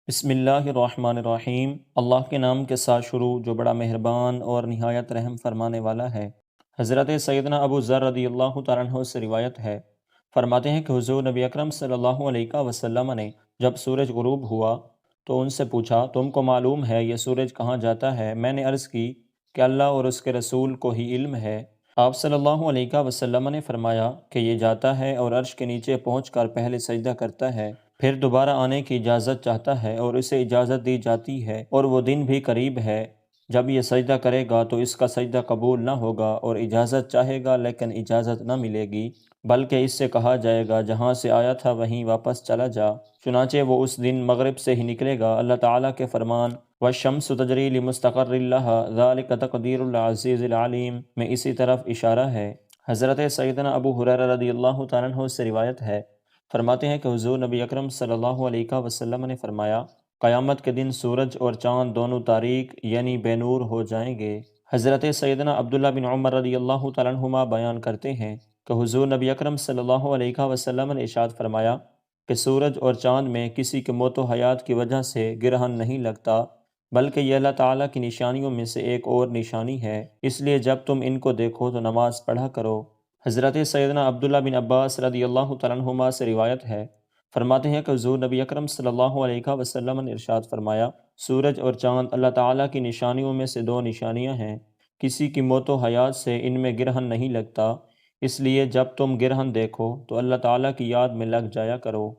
بسم اللہ الرحمن الرحیم۔ اللہ کے نام کے ساتھ شروع جو بڑا مہربان اور نہایت رحم فرمانے والا ہے۔ حضرت سیدنا ابو ذر رضی اللہ تعالیٰ عنہ سے روایت ہے، فرماتے ہیں کہ حضور نبی اکرم صلی اللہ علیہ وسلم نے جب سورج غروب ہوا تو ان سے پوچھا، تم کو معلوم ہے یہ سورج کہاں جاتا ہے؟ میں نے عرض کی کہ اللہ اور اس کے رسول کو ہی علم ہے۔ آپ صلی اللہ علیہ وسلم نے فرمایا کہ یہ جاتا ہے اور عرش کے نیچے پہنچ کر پہلے سجدہ کرتا ہے، پھر دوبارہ آنے کی اجازت چاہتا ہے اور اسے اجازت دی جاتی ہے، اور وہ دن بھی قریب ہے جب یہ سجدہ کرے گا تو اس کا سجدہ قبول نہ ہوگا، اور اجازت چاہے گا لیکن اجازت نہ ملے گی، بلکہ اس سے کہا جائے گا جہاں سے آیا تھا وہیں واپس چلا جا۔ چنانچہ وہ اس دن مغرب سے ہی نکلے گا۔ اللہ تعالیٰ کے فرمان وَالشَّمْسُ تَجْرِي لِمُسْتَقَرٍّ لَهَا ذَلِكَ تَقْدِيرُ الْعَزِيزِ الْعَلِيمِ میں اسی طرف اشارہ ہے۔ حضرت سیدنا ابو ہریرہ رضی اللہ تعالیٰ عنہ سے روایت ہے، فرماتے ہیں کہ حضور نبی اکرم صلی اللہ علیہ وسلم نے فرمایا، قیامت کے دن سورج اور چاند دونوں تاریک یعنی بے نور ہو جائیں گے۔ حضرت سیدنا عبداللہ بن عمر رضی اللہ تعالیٰ عنہما بیان کرتے ہیں کہ حضور نبی اکرم صلی اللہ علیہ وسلم نے ارشاد فرمایا کہ سورج اور چاند میں کسی کے موت و حیات کی وجہ سے گرہن نہیں لگتا، بلکہ یہ اللہ تعالیٰ کی نشانیوں میں سے ایک اور نشانی ہے، اس لیے جب تم ان کو دیکھو تو نماز پڑھا کرو۔ حضرت سیدنا عبداللہ بن عباس رضی اللہ تعالیٰ عنہما سے روایت ہے، فرماتے ہیں کہ حضور نبی اکرم صلی اللہ علیہ وسلم نے ارشاد فرمایا، سورج اور چاند اللہ تعالیٰ کی نشانیوں میں سے دو نشانیاں ہیں، کسی کی موت و حیات سے ان میں گرہن نہیں لگتا، اس لیے جب تم گرہن دیکھو تو اللہ تعالیٰ کی یاد میں لگ جایا کرو۔